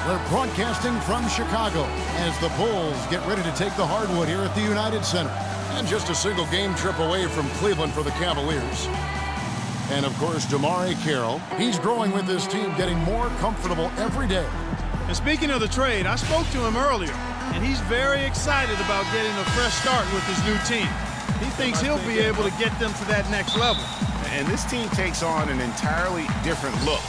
We're broadcasting from Chicago as the Bulls get ready to take the hardwood here at the United Center. And just a single game trip away from Cleveland for the Cavaliers. And of course, DeMarre Carroll. He's growing with this team, getting more comfortable every day. And speaking of the trade, I spoke to him earlier, and he's very excited about getting a fresh start with his new team. He thinks he'll be able to get them to that next level. And this team takes on an entirely different look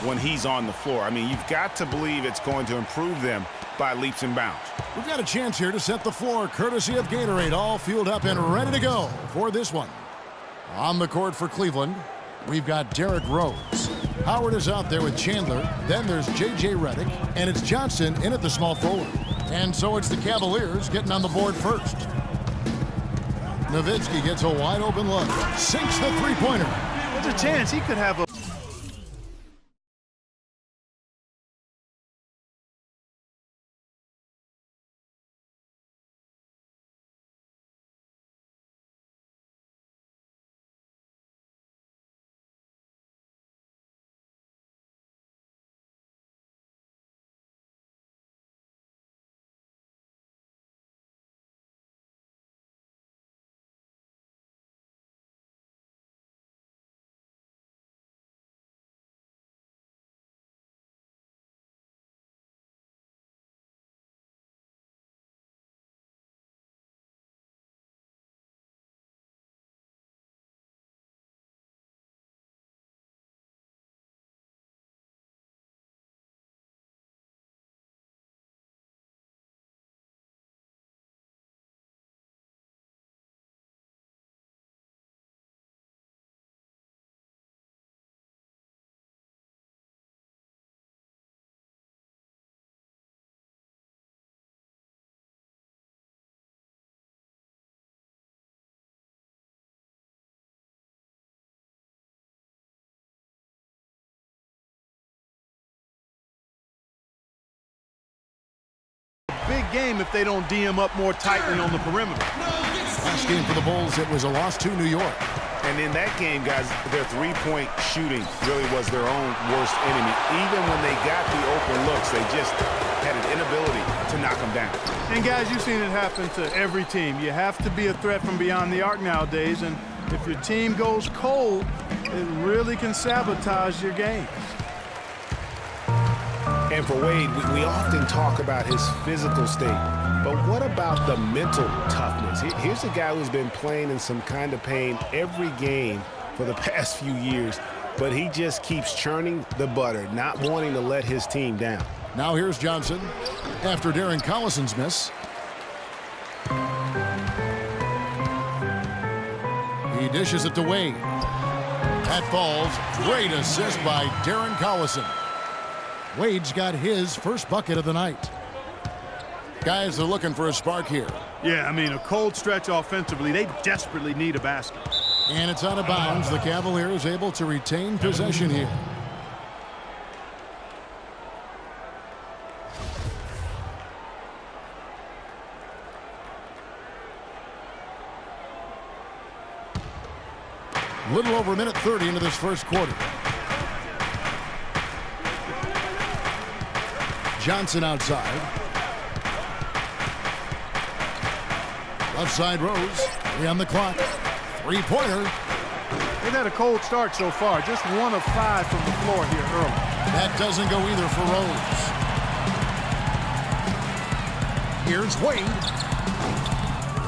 when he's on the floor. I mean, you've got to believe it's going to improve them by leaps and bounds. We've got a chance here to set the floor, courtesy of Gatorade, all fueled up and ready to go for this one. On the court for Cleveland, we've got Derrick Rose. Howard is out there with Chandler. Then there's J.J. Redick, and it's Johnson in at the small forward. And so it's the Cavaliers getting on the board first. Nowitzki gets a wide open look, sinks the three-pointer. There's a chance he could have a big game if they don't D him up more tightly on the perimeter. Last game for the Bulls, it was a loss to New York. And in that game, guys, their three-point shooting really was their own worst enemy. Even when they got the open looks, they just had an inability to knock them down. And guys, you've seen it happen to every team. You have to be a threat from beyond the arc nowadays, and if your team goes cold, it really can sabotage your game. And for Wade, we often talk about his physical state, but what about the mental toughness? Here's a guy who's been playing in some kind of pain every game for the past few years, but he just keeps churning the butter, not wanting to let his team down. Now here's Johnson after Darren Collison's miss. He dishes it to Wade. That falls. Great assist by Darren Collison. Wade's got his first bucket of the night. Guys are looking for a spark here. Yeah, I mean, a cold stretch offensively. They desperately need a basket. And it's out of bounds. The Cavaliers able to retain possession here. Little over a minute 30 into this first quarter. Johnson outside. Left side Rose. 3 on the clock. Three-pointer. They've had a cold start so far. Just 1 of 5 from the floor here early. That doesn't go either for Rose. Here's Wade.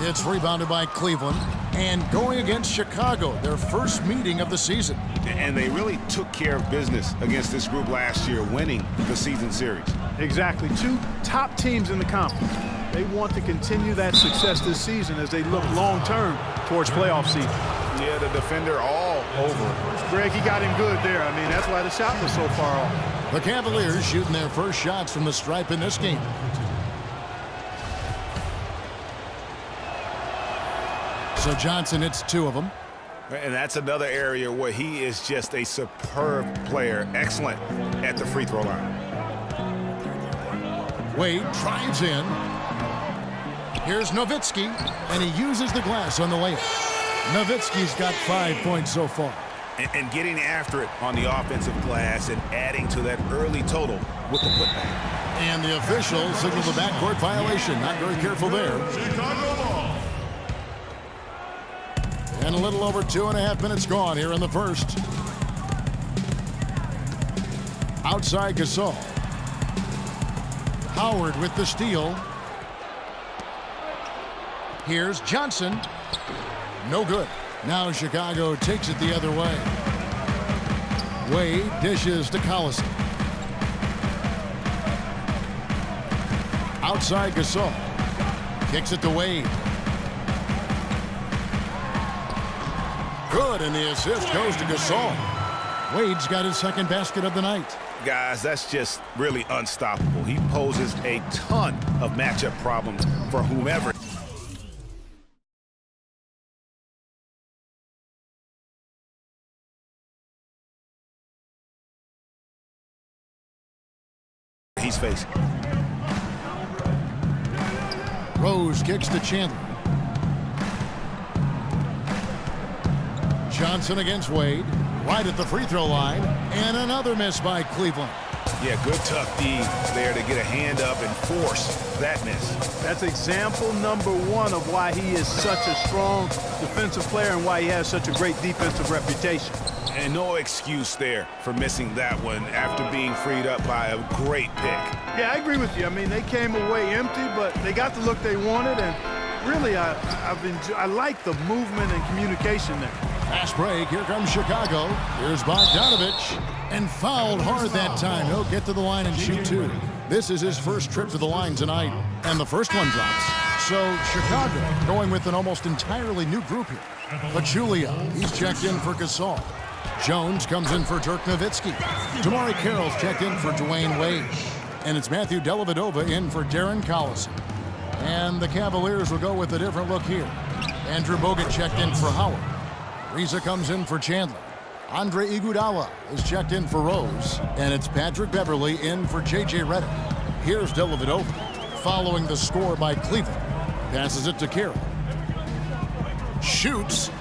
It's rebounded by Cleveland. And going against Chicago, their first meeting of the season. And they really took care of business against this group last year, winning the season series. Exactly. 2 top teams in the conference. They want to continue that success this season as they look long-term towards playoff season. Yeah, the defender all over. Greg, he got him good there. I mean, that's why the shot was so far off. The Cavaliers shooting their first shots from the stripe in this game. So Johnson hits 2 of them. And that's another area where he is just a superb player. Excellent at the free throw line. Wade drives in. Here's Nowitzki, and he uses the glass on the layup. Nowitzki's got 5 points so far. and getting after it on the offensive glass and adding to that early total with the putback. And the official signaled the backcourt violation. Not very careful there. And a little over 2.5 minutes gone here in the first. Outside Gasol. Howard with the steal. Here's Johnson. No good. Now Chicago takes it the other way. Wade dishes to Collison. Outside Gasol. Kicks it to Wade. Good, and the assist goes to Gasol. Wade's got his second basket of the night. Guys, that's just really unstoppable. He poses a ton of matchup problems for whomever he's facing. Rose kicks to Chandler. Johnson against Wade. Right at the free throw line. And another miss by Cleveland. Yeah, good tough D there to get a hand up and force that miss. That's example number 1 of why he is such a strong defensive player and why he has such a great defensive reputation. And no excuse there for missing that one after being freed up by a great pick. Yeah, I agree with you. I mean, they came away empty, but they got the look they wanted, and really, I like the movement and communication there. Fast break. Here comes Chicago. Here's Bogdanovich. And fouled hard that time. He'll get to the line and shoot 2. This is his first trip to the line tonight. And the first one drops. So Chicago going with an almost entirely new group here. Pachulia, he's checked in for Gasol. Jones comes in for Dirk Nowitzki. Damari Carroll's checked in for Dwayne Wade. And it's Matthew Dellavedova in for Darren Collison. And the Cavaliers will go with a different look here. Andrew Bogut checked in for Howard. Riza comes in for Chandler. Andre Iguodala is checked in for Rose. And it's Patrick Beverly in for J.J. Redick. Here's Dellavedova following the score by Cleveland. Passes it to Carroll. Shoots.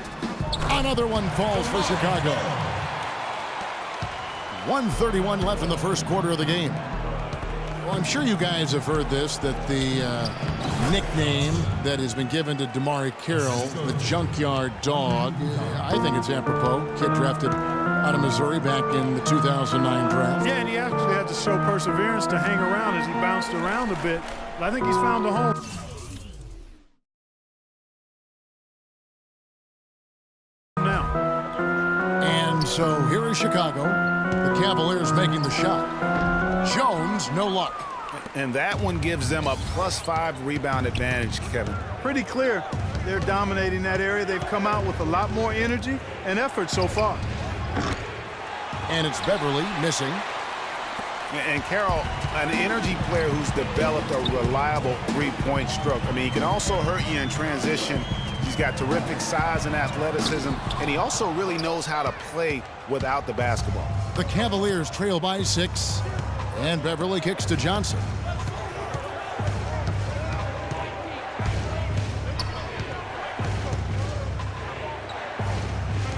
Another one falls for Chicago. 1:31 left in the first quarter of the game. Well, I'm sure you guys have heard this, that the nickname that has been given to Damari Carroll, the Junkyard Dog, I think it's apropos. Kid drafted out of Missouri back in the 2009 draft. Yeah, and he actually had to show perseverance to hang around as he bounced around a bit. But I think he's found a home. Now. And so here is Chicago. The Cavaliers making the shot. Jones, no luck. And that one gives them a +5 rebound advantage, Kevin. Pretty clear. They're dominating that area. They've come out with a lot more energy and effort so far. And it's Beverly missing. And Carroll, an energy player who's developed a reliable three-point stroke. I mean, he can also hurt you in transition. He's got terrific size and athleticism, and he also really knows how to play without the basketball. The Cavaliers trail by 6, and Beverly kicks to Johnson.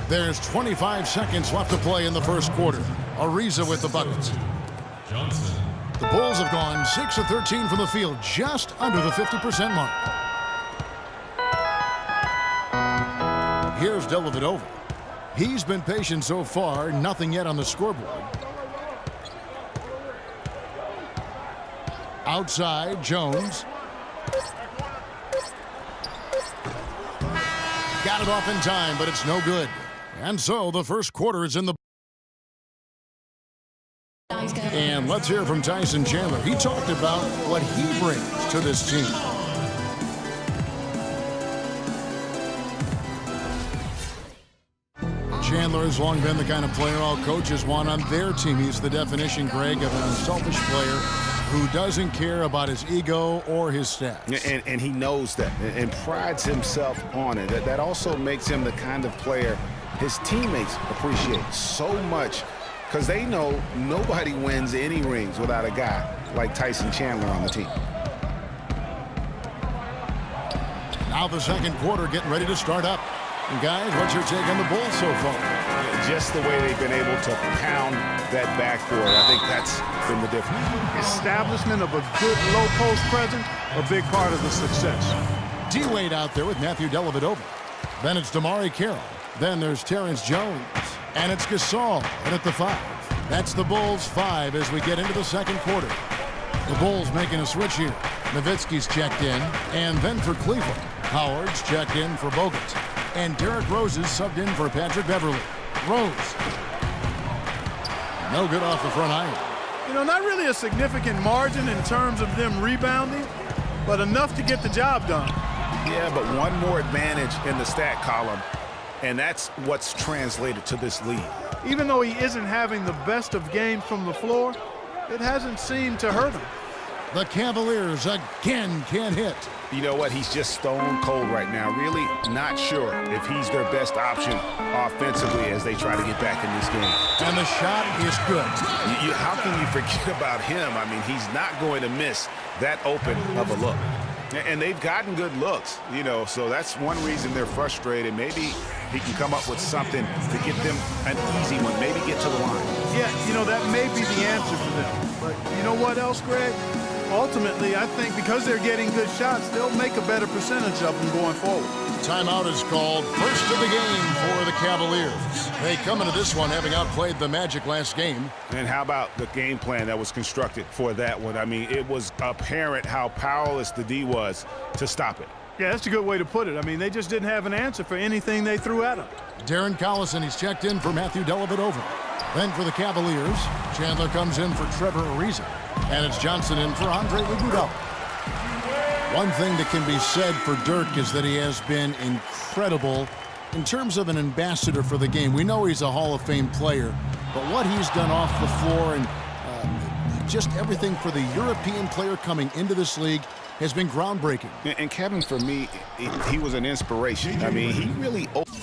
There's 25 seconds left to play in the first quarter. Ariza with the buckets. The Bulls have gone 6 of 13 from the field, just under the 50% mark. Here's Dellavedova. He's been patient so far, nothing yet on the scoreboard. Outside, Jones. Got it off in time, but it's no good. And so the first quarter is in the... And let's hear from Tyson Chandler. He talked about what he brings to this team. Chandler has long been the kind of player all coaches want on their team. He's the definition, Greg, of an unselfish player who doesn't care about his ego or his stats. And he knows that and prides himself on it. That also makes him the kind of player his teammates appreciate so much, because they know nobody wins any rings without a guy like Tyson Chandler on the team. Now the second quarter getting ready to start up. And guys, what's your take on the Bulls so far? just the way they've been able to pound that backboard. I think that's been the difference. Establishment of a good low post presence, a big part of the success. D-Wade out there with Matthew Dellavedova. Then it's Damari Carroll. Then there's Terrence Jones. And it's Gasol in at the 5. That's the Bulls 5 as we get into the second quarter. The Bulls making a switch here. Nowitzki's checked in. And then for Cleveland, Howard's checked in for Bogut. And Derrick Rose is subbed in for Patrick Beverly. Rose. No good off the front iron. You know, not really a significant margin in terms of them rebounding, but enough to get the job done. Yeah, but one more advantage in the stat column, and that's what's translated to this lead. Even though he isn't having the best of games from the floor, it hasn't seemed to hurt him. The Cavaliers again can't hit. You know what? He's just stone cold right now. Really not sure if he's their best option offensively as they try to get back in this game. And the shot is good. How can you forget about him? I mean, he's not going to miss that open of a look. And they've gotten good looks, you know, so that's one reason they're frustrated. Maybe he can come up with something to get them an easy one, maybe get to the line. Yeah, you know, that may be the answer for them. But you know what else, Greg? Ultimately, I think because they're getting good shots, they'll make a better percentage of them going forward. Timeout is called. First of the game for the Cavaliers. They come into this one having outplayed the Magic last game. And how about the game plan that was constructed for that one? I mean, it was apparent how powerless the D was to stop it. Yeah, that's a good way to put it. I mean, they just didn't have an answer for anything they threw at them. Darren Collison, he's checked in for Matthew Dellavedova. Then for the Cavaliers, Chandler comes in for Trevor Ariza. And it's Johnson in for Andre Iguodala. One thing that can be said for Dirk is that he has been incredible in terms of an ambassador for the game. We know he's a Hall of Fame player, but what he's done off the floor and just everything for the European player coming into this league has been groundbreaking. And Kevin, for me, he was an inspiration. I mean, he really opened